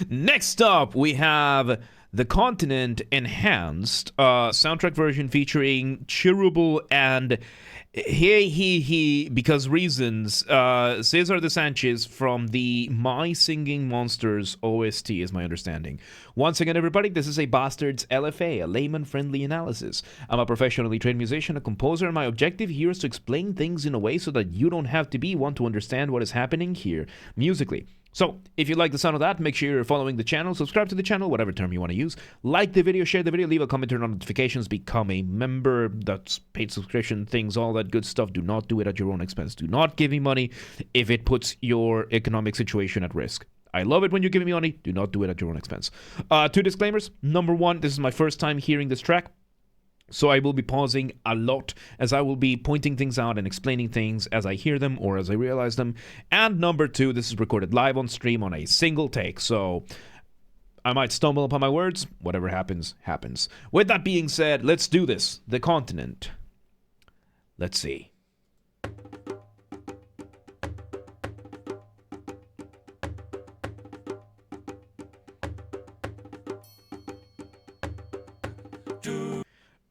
Next up, we have The Continent Enhanced, soundtrack version featuring Chirubal and because reasons, Cesar de Sanchez from the My Singing Monsters OST is my understanding. Once again, everybody, this is a Basterd's LFA, a layman-friendly analysis. I'm a professionally trained musician, a composer, and my objective here is to explain things in a way so that you don't have to be one to understand what is happening here musically. So, if you like the sound of that, make sure you're following the channel, subscribe to the channel, whatever term you want to use. Like the video, share the video, leave a comment, turn on notifications, become a member. That's paid subscription things, all that good stuff. Do not do it at your own expense. Do not give me money if it puts your economic situation at risk. I love it when you give me money. Do not do it at your own expense. Two disclaimers. Number one, this is my first time hearing this track. So I will be pausing a lot as I will be pointing things out and explaining things as I hear them or as I realize them. And number two, this is recorded live on stream on a single take. So I might stumble upon my words. Whatever happens, happens. With that being said, let's do this. The Continent. Let's see.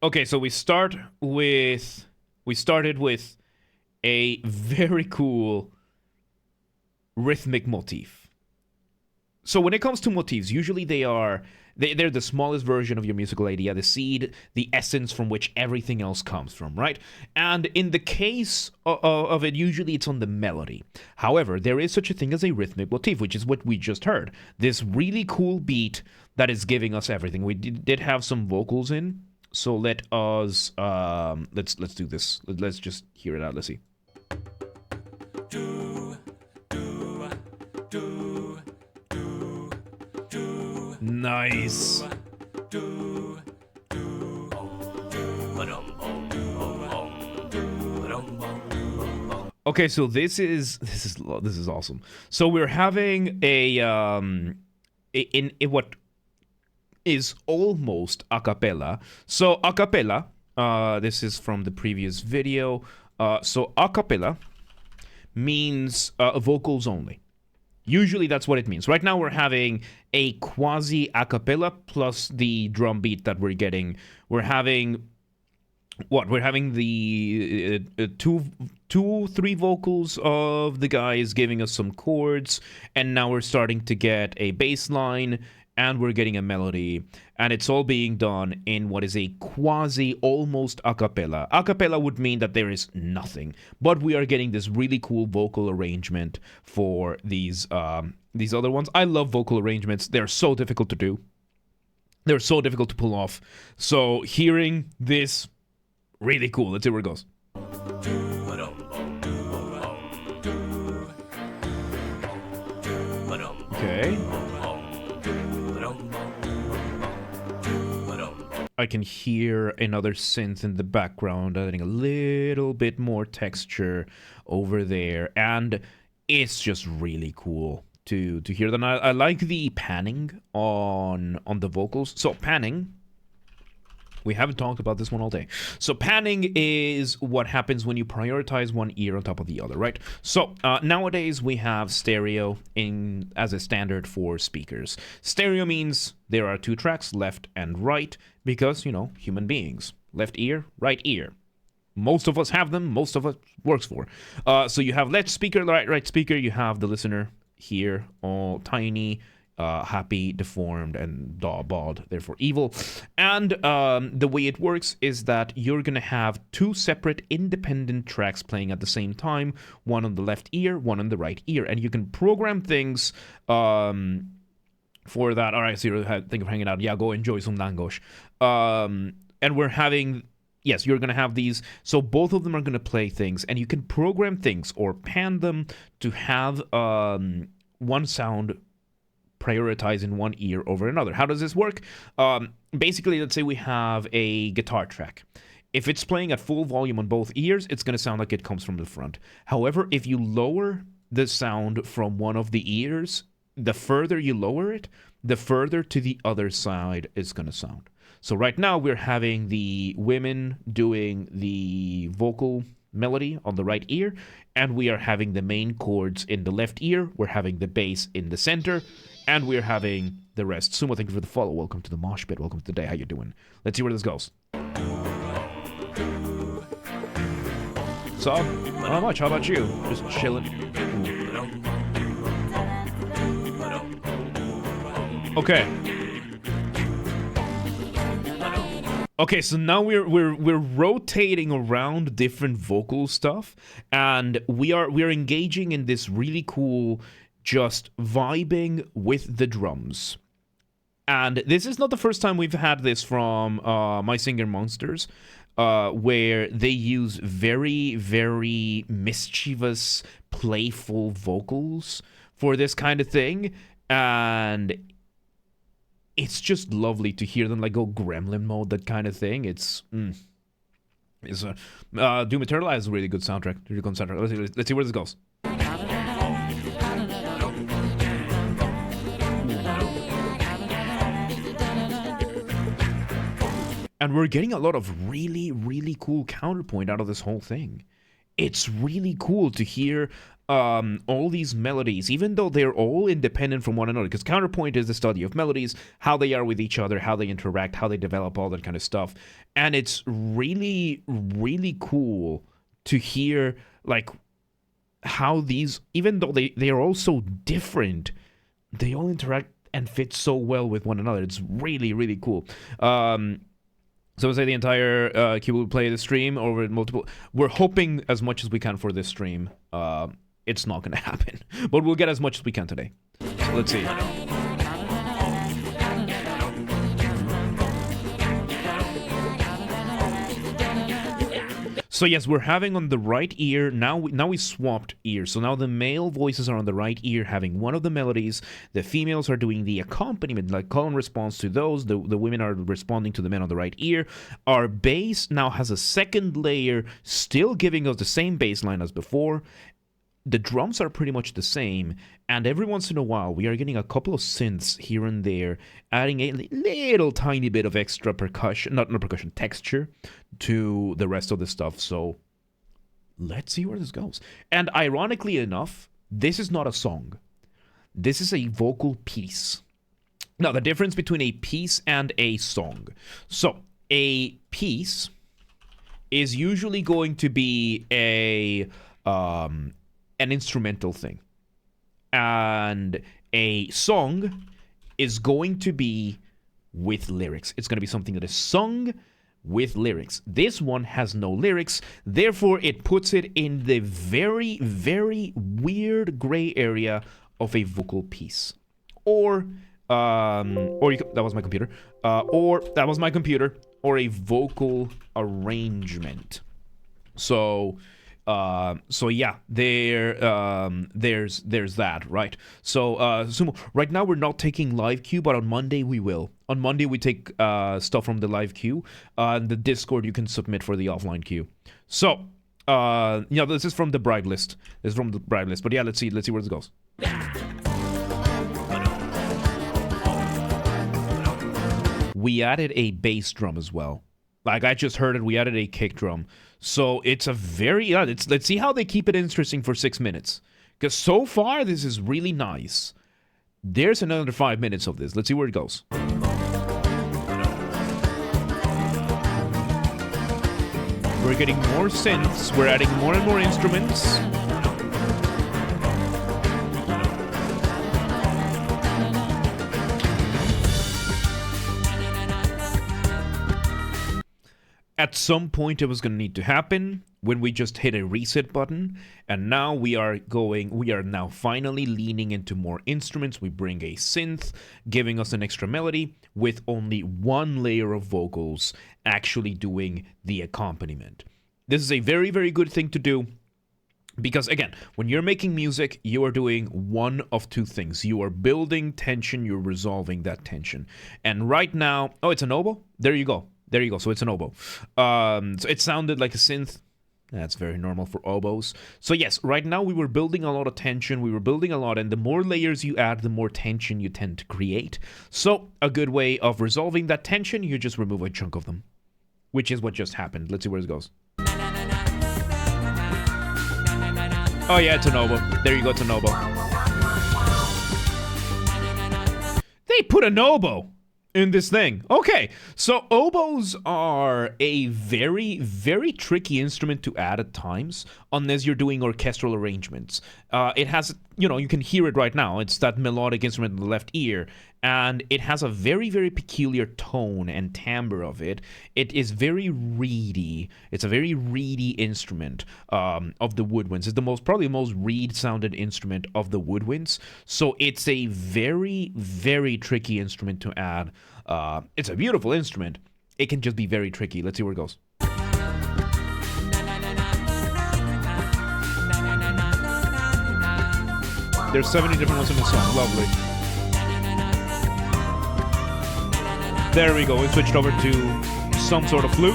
Okay, so we started with a very cool rhythmic motif. So when it comes to motifs, usually they're the smallest version of your musical idea, the seed, the essence from which everything else comes from, right? And in the case of it, usually it's on the melody. However, there is such a thing as a rhythmic motif, which is what we just heard. This really cool beat that is giving us everything. We did have some vocals in. So let us let's do this. Let's just hear it out. Let's see. Nice. Okay, so this is awesome. So we're having in what is almost a cappella. So a cappella, this is from the previous video. So a cappella means vocals only. Usually that's what it means. Right now we're having a quasi a cappella plus the drum beat that we're getting. We're having what? We're having the three vocals of the guys giving us some chords, and now we're starting to get a bass line, and we're getting a melody, and it's all being done in what is a quasi, almost a cappella. A cappella would mean that there is nothing, but we are getting this really cool vocal arrangement for these other ones. I love vocal arrangements. They're so difficult to do. They're so difficult to pull off. So hearing this, really cool. Let's see where it goes. Okay. I can hear another synth in the background, adding a little bit more texture over there, and it's just really cool to hear that. I like the panning on the vocals. So panning, we haven't talked about this one all day. So panning is what happens when you prioritize one ear on top of the other, right? So nowadays we have stereo as a standard for speakers. Stereo means there are two tracks, left and right, because, you know, human beings. Left ear, right ear. Most of us have them, most of us works for. So you have left speaker, right speaker, you have the listener here, all tiny, happy, deformed, and bald, therefore evil. And the way it works is that you're going to have two separate independent tracks playing at the same time, one on the left ear, one on the right ear. And you can program things for that. All right, so you think of hanging out. Yeah, go enjoy some langosh. And we're having... Yes, you're going to have these. So both of them are going to play things, and you can program things or pan them to have one sound prioritize in one ear over another. How does this work? Basically, let's say we have a guitar track. If it's playing at full volume on both ears, it's going to sound like it comes from the front. However, if you lower the sound from one of the ears, the further you lower it, the further to the other side it's going to sound. So right now we're having the women doing the vocal melody on the right ear, and we are having the main chords in the left ear. We're having the bass in the center, and we're having the rest. Sumo, thank you for the follow. Welcome to the mosh pit. Welcome to the day. How you doing? Let's see where this goes. So, not much. How about you? Just chilling. Okay. Okay, so now we're rotating around different vocal stuff, and we're engaging in this really cool, just vibing with the drums. And this is not the first time we've had this from My Singing Monsters, where they use very, very mischievous, playful vocals for this kind of thing, and it's just lovely to hear them like go gremlin mode, that kind of thing. It's Doom Eternal has a really good soundtrack. Really good soundtrack. Let's see where this goes. And we're getting a lot of really, really cool counterpoint out of this whole thing. It's really cool to hear all these melodies, even though they're all independent from one another, because counterpoint is the study of melodies, how they are with each other, how they interact, how they develop, all that kind of stuff. And it's really, really cool to hear like how these, even though they are all so different, they all interact and fit so well with one another. It's really, really cool. So we'll say the entire cube will play the stream over multiple. We're hoping as much as we can for this stream. It's not going to happen, but we'll get as much as we can today. So let's see. So yes, we're having on the right ear, now we swapped ears. So now the male voices are on the right ear having one of the melodies. The females are doing the accompaniment, like call and response to those. The women are responding to the men on the right ear. Our bass now has a second layer, still giving us the same bass line as before. The drums are pretty much the same, and every once in a while we are getting a couple of synths here and there, adding a little tiny bit of extra percussion, not percussion, texture to the rest of the stuff. So let's see where this goes. And ironically enough, this is not a song. This is a vocal piece. Now, the difference between a piece and a song. So a piece is usually going to be an instrumental thing, and a song is going to be with lyrics. It's going to be something that is sung with lyrics. This one has no lyrics, therefore it puts it in the very, very weird gray area of a vocal piece, or that was my computer, or a vocal arrangement. So yeah, there's that, right? So Sumo, right now we're not taking live queue, but on Monday we will. On Monday we take stuff from the live queue. In the Discord you can submit for the offline queue. So yeah, this is from the bribe list. But yeah, let's see where this goes. We added a bass drum as well. Like I just heard it, we added a kick drum. So it's a very, let's see how they keep it interesting for 6 minutes. Because so far, this is really nice. There's another 5 minutes of this. Let's see where it goes. We're getting more synths. We're adding more and more instruments. At some point it was going to need to happen when we just hit a reset button, and now we are now finally leaning into more instruments. We bring a synth, giving us an extra melody with only one layer of vocals actually doing the accompaniment. This is a very, very good thing to do, because again, when you're making music, you are doing one of two things. You are building tension, you're resolving that tension. And right now, oh, it's an oboe? There you go. So it's an oboe. So it sounded like a synth. That's very normal for oboes. So yes, right now we were building a lot of tension. And the more layers you add, the more tension you tend to create. So a good way of resolving that tension, you just remove a chunk of them, which is what just happened. Let's see where it goes. Oh yeah, it's an oboe. There you go, it's an oboe. They put an oboe in this thing. Okay, so oboes are a very, very tricky instrument to add at times, unless you're doing orchestral arrangements. It has, you can hear it right now. It's that melodic instrument in the left ear, and it has a very, very peculiar tone and timbre of it. It is very reedy. It's a very reedy instrument of the woodwinds. It's probably the most reed-sounded instrument of the woodwinds. So it's a very, very tricky instrument to add. It's a beautiful instrument. It can just be very tricky. Let's see where it goes. There's 70 different ones in the song. Lovely. There we go. We switched over to some sort of flute.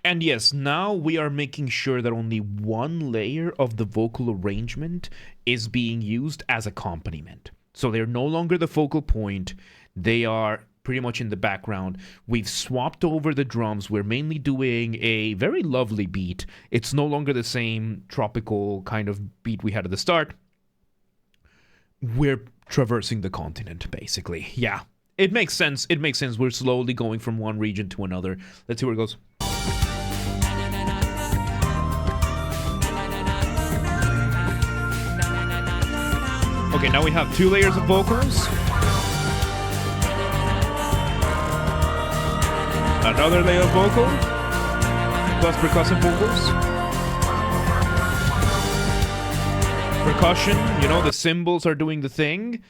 And yes, now we are making sure that only one layer of the vocal arrangement is being used as accompaniment. So they're no longer the focal point. They are pretty much in the background. We've swapped over the drums. We're mainly doing a very lovely beat. It's no longer the same tropical kind of beat we had at the start. We're traversing the continent, basically. Yeah, it makes sense. It makes sense. We're slowly going from one region to another. Let's see where it goes. Okay, now we have 2 layers of vocals. Another layer of vocal. Plus percussive vocals. Percussion, the cymbals are doing the thing.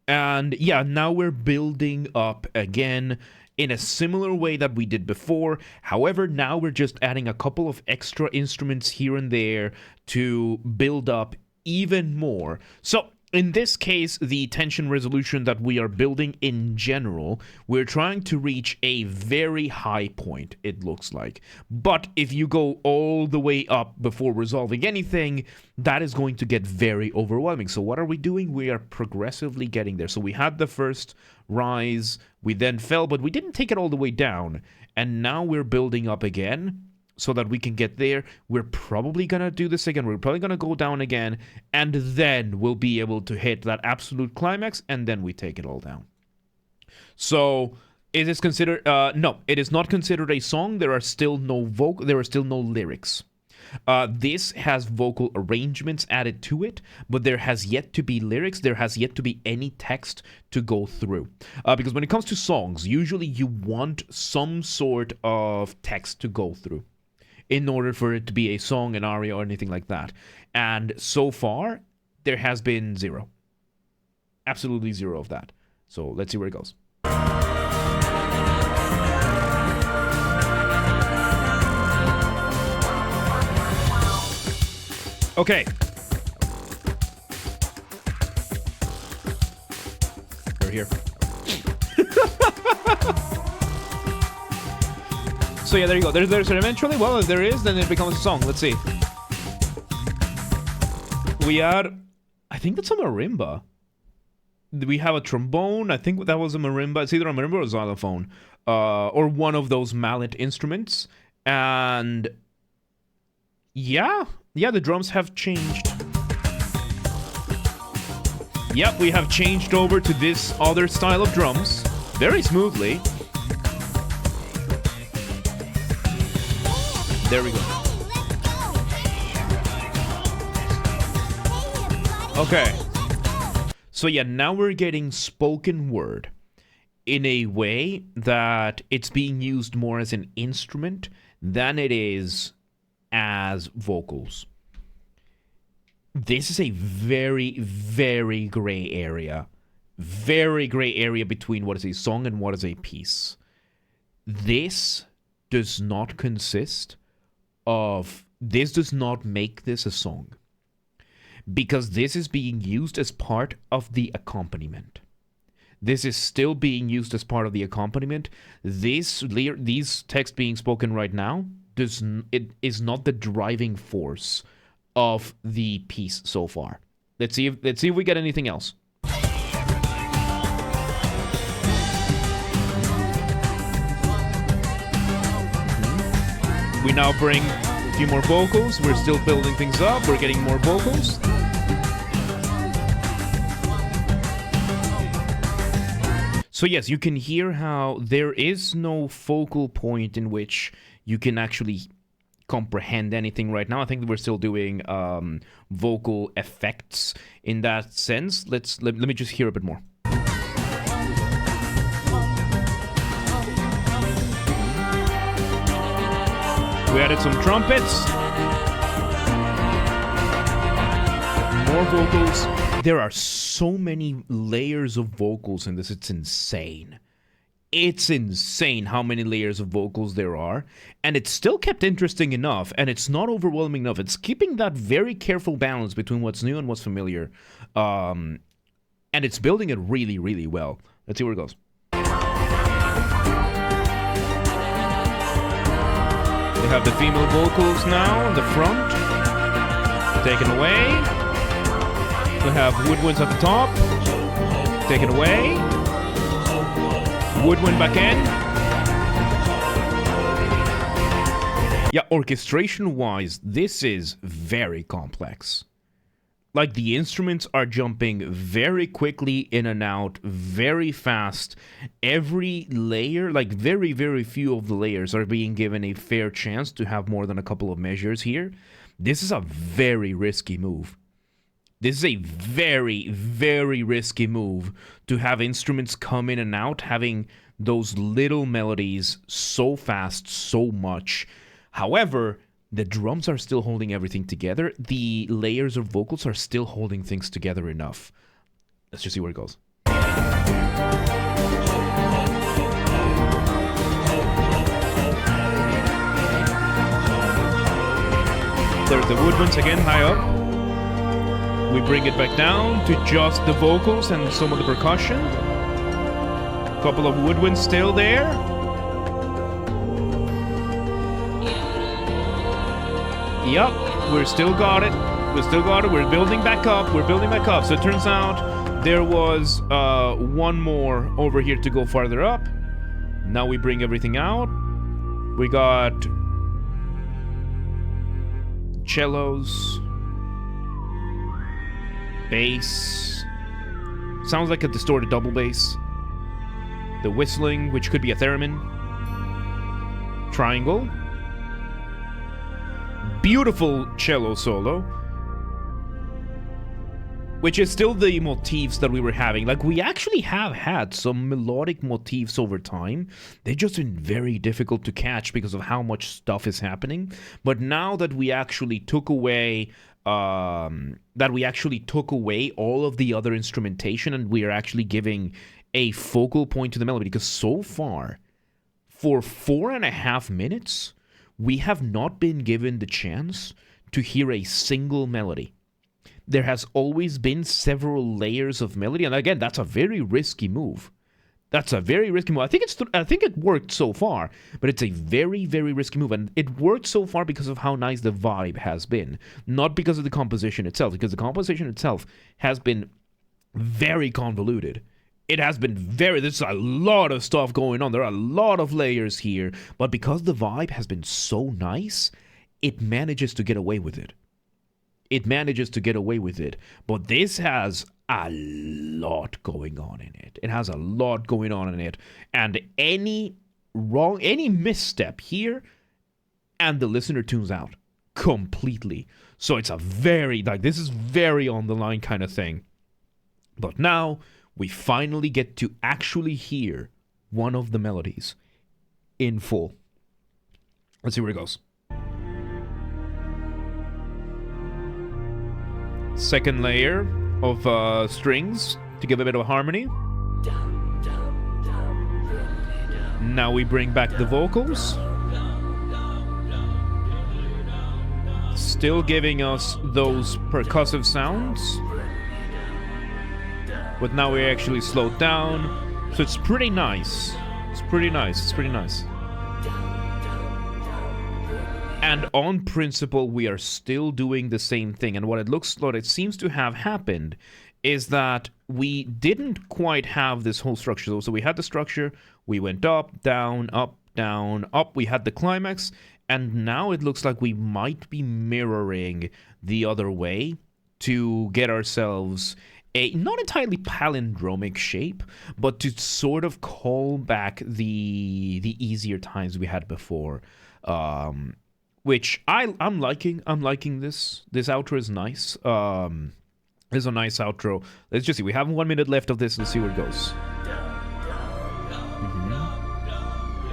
And yeah, now we're building up again in a similar way that we did before. However, now we're just adding a couple of extra instruments here and there to build up even more. So in this case, the tension resolution that we are building in general, we're trying to reach a very high point, it looks like. But if you go all the way up before resolving anything, that is going to get very overwhelming. So what are we doing? We are progressively getting there. So we had the first rise, we then fell, but we didn't take it all the way down. And now we're building up again, so that we can get there. We're probably going to do this again. We're probably going to go down again, and then we'll be able to hit that absolute climax, and then we take it all down. So, is this considered... no, it is not considered a song. There are still no lyrics. This has vocal arrangements added to it, but there has yet to be lyrics. There has yet to be any text to go through. Because when it comes to songs, usually you want some sort of text to go through in order for it to be a song, an aria, or anything like that. And so far, there has been 0. Absolutely 0 of that. So let's see where it goes. Okay. We're here. So yeah, there you go. There's eventually, well, if there is, then it becomes a song. Let's see. We add, I think that's a marimba. We have a trombone. I think that was a marimba. It's either a marimba or a xylophone. Or one of those mallet instruments. And yeah, the drums have changed. Yep, we have changed over to this other style of drums. Very smoothly. There we go. Okay. So yeah, now we're getting spoken word in a way that it's being used more as an instrument than it is as vocals. This is a very, very gray area. Very gray area between what is a song and what is a piece. This does not make this a song, because this is being used as part of the accompaniment. This is still being used as part of the accompaniment. These texts being spoken right now, it is not the driving force of the piece so far. Let's see if we get anything else. We now bring few more vocals. We're still building things up. We're getting more vocals. So yes, you can hear how there is no focal point in which you can actually comprehend anything right now. I think we're still doing vocal effects in that sense. Let me just hear a bit more. We added some trumpets. More vocals. There are so many layers of vocals in this, it's insane. It's insane how many layers of vocals there are, and it's still kept interesting enough, and it's not overwhelming enough. It's keeping that very careful balance between what's new and what's familiar, and it's building it really, really well. Let's see where it goes. We have the female vocals now in the front, taken away. We have woodwinds at the top, taken away. Woodwind back in. Yeah, orchestration-wise, this is very complex. Like, the instruments are jumping very quickly in and out, very fast. Every layer, like very, very few of the layers are being given a fair chance to have more than a couple of measures here. This is a very risky move. This is a very, very risky move to have instruments come in and out, having those little melodies so fast, so much. However, the drums are still holding everything together. The layers of vocals are still holding things together enough. Let's just see where it goes. There's the woodwinds again, high up. We bring it back down to just the vocals and some of the percussion. A couple of woodwinds still there. Yup, we're still got it. We still got it. We're building back up. We're building back up. So it turns out there was one more over here to go farther up. Now we bring everything out. We got cellos. Bass. Sounds like a distorted double bass. The whistling, which could be a theremin. Triangle. Beautiful cello solo. Which is still the motifs that we were having. Like, we actually have had some melodic motifs over time. They've just been very difficult to catch because of how much stuff is happening. But now that we actually took away all of the other instrumentation, and we are actually giving a focal point to the melody, because so far, for 4.5 minutes, we have not been given the chance to hear a single melody. There has always been several layers of melody, and again, that's a very risky move. That's a very risky move. I think it worked so far, but it's a very, very risky move. And it worked so far because of how nice the vibe has been, not because of the composition itself, because the composition itself has been very convoluted. It has been there's a lot of stuff going on. There are a lot of layers here, but because the vibe has been so nice, it manages to get away with it. But this has a lot going on in it. And any misstep here, and the listener tunes out completely. So it's a very, this is very on the line kind of thing. But now we finally get to actually hear one of the melodies in full. Let's see where it goes. Second layer of strings to give a bit of harmony. Now we bring back the vocals. Still giving us those percussive sounds. But now we actually slowed down. So it's pretty nice. And on principle, we are still doing the same thing. And what it seems to have happened is that we didn't quite have this whole structure. So we had the structure, we went up, down, up, down, up. We had the climax, And now it looks like we might be mirroring the other way to get ourselves a not entirely palindromic shape, but to sort of call back the easier times we had before. Which I'm liking. I'm liking this. This outro is nice. It's a nice outro. Let's just see. We have 1 minute left of this. Let's see where it goes.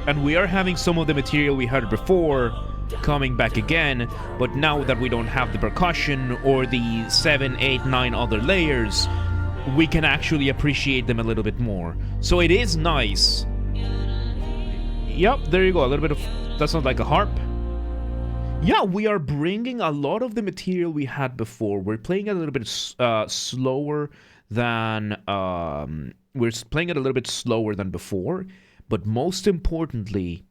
And we are having some of the material we heard before coming back again, but now that we don't have the percussion or the 7, 8, 9 other layers, we can actually appreciate them a little bit more. So it is nice. Yep, there you go. A little bit of... That sounds like a harp. Yeah, we are bringing a lot of the material we had before. We're playing a little bit slower than... we're playing it a little bit slower than before. But most importantly,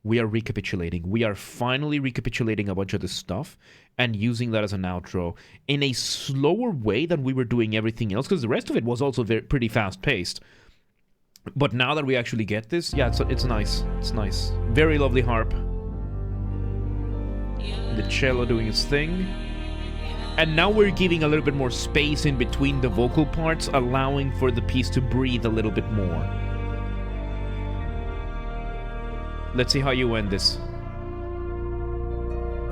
we are recapitulating. We are finally recapitulating a bunch of this stuff and using that as an outro in a slower way than we were doing everything else, because the rest of it was also pretty fast-paced. But now that we actually get this, yeah, it's nice. It's nice. Very lovely harp. The cello doing its thing. And now we're giving a little bit more space in between the vocal parts, allowing for the piece to breathe a little bit more. Let's see how you end this.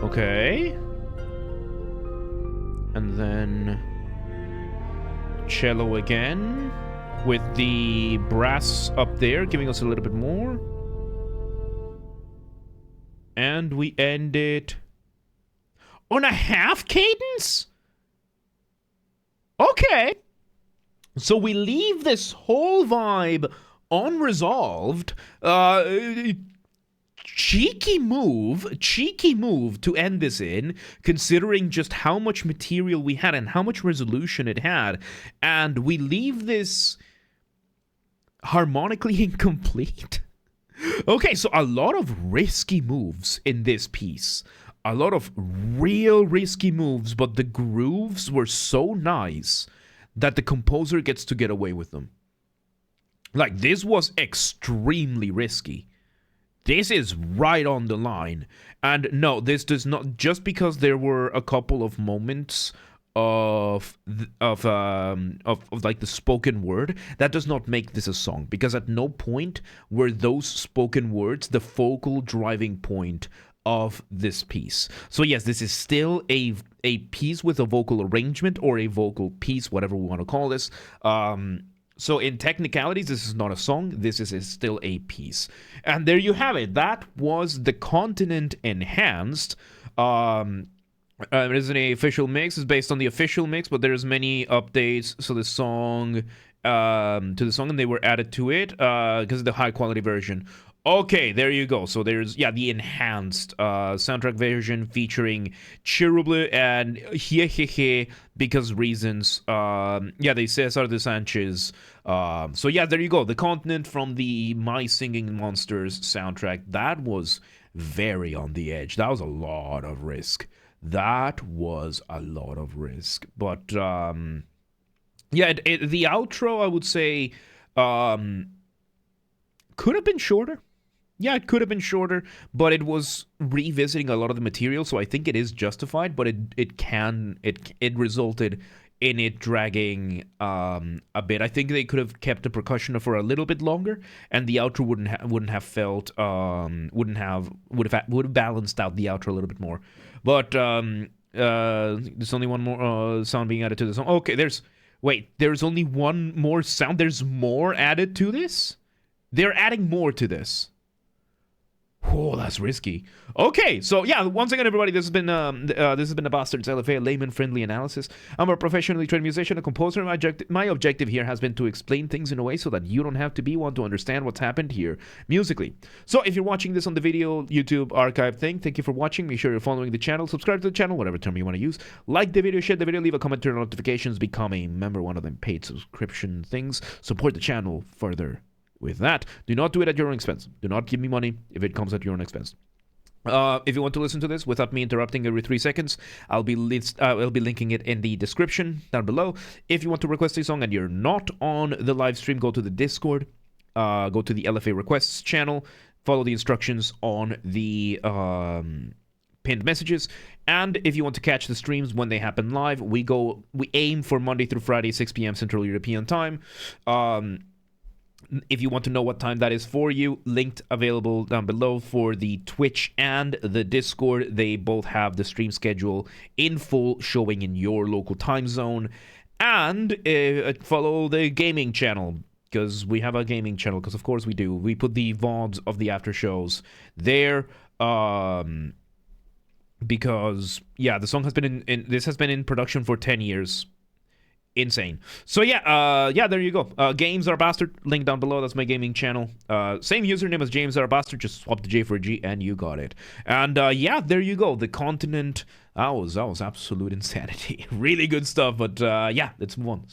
Okay. And then... cello again. With the brass up there, giving us a little bit more. And we end it... on a half cadence? Okay. So we leave this whole vibe unresolved. Cheeky move to end this in, considering just how much material we had and how much resolution it had. And we leave this harmonically incomplete. Okay, so a lot of risky moves in this piece. A lot of real risky moves, but the grooves were so nice that the composer gets to get away with them. Like, this was extremely risky. This is right on the line. And no, this does not... just because there were a couple of moments of like the spoken word, that does not make this a song, because at no point were those spoken words the focal driving point of this piece. So yes, this is still a piece with a vocal arrangement, or a vocal piece, whatever we want to call this. So in technicalities, this is not a song. This is still a piece. And there you have it. That was The Continent Enhanced. It isn't an official mix. It's based on the official mix, but there's many updates. So the song, to the song, and they were added to it because of the high quality version. Okay, there you go. So there's, yeah, the enhanced soundtrack version featuring Cherubly and Hehehe, because reasons. Yeah, they say Cesar de Sanchez. So yeah, there you go. The Continent from the My Singing Monsters soundtrack. That was very on the edge. That was a lot of risk. But yeah, the outro, I would say, could have been shorter. Yeah, it could have been shorter, but it was revisiting a lot of the material, so I think it is justified, but it resulted in it dragging a bit. I think they could have kept the percussion for a little bit longer, and the outro wouldn't have felt would have balanced out the outro a little bit more. But there's only one more sound being added to the song. Okay, there's only one more sound. There's more added to this? They're adding more to this. Oh, that's risky. Okay, so yeah, once again, everybody, this has been the Basterd's LFA layman-friendly analysis. I'm a professionally trained musician, a composer. My objective here has been to explain things in a way so that you don't have to be one to understand what's happened here musically. So if you're watching this on the video, YouTube archive thing, thank you for watching. Make sure you're following the channel, subscribe to the channel, whatever term you want to use. Like the video, share the video, leave a comment, turn on notifications, become a member, one of them paid subscription things. Support the channel further. With that, do not do it at your own expense. Do not give me money if it comes at your own expense. If you want to listen to this without me interrupting every 3 seconds, I'll be linking it in the description down below. If you want to request a song and you're not on the live stream, go to the Discord. Go to the LFA requests channel. Follow the instructions on the pinned messages. And if you want to catch the streams when they happen live, we aim for Monday through Friday, 6 p.m. Central European Time. If you want to know what time that is for you, linked available down below for the Twitch and the Discord. They both have the stream schedule in full, showing in your local time zone. And follow the gaming channel, because we have a gaming channel, because of course we do. We put the VODs of the after shows there. Because yeah, the song has been this has been in production for 10 years. Insane. So yeah, there you go. Games are Basterd, link down below. That's my gaming channel. Same username as James are Basterd, just swap the J for a G and you got it. And yeah, there you go. The continent. That was absolute insanity. Really good stuff. But yeah, let's move on.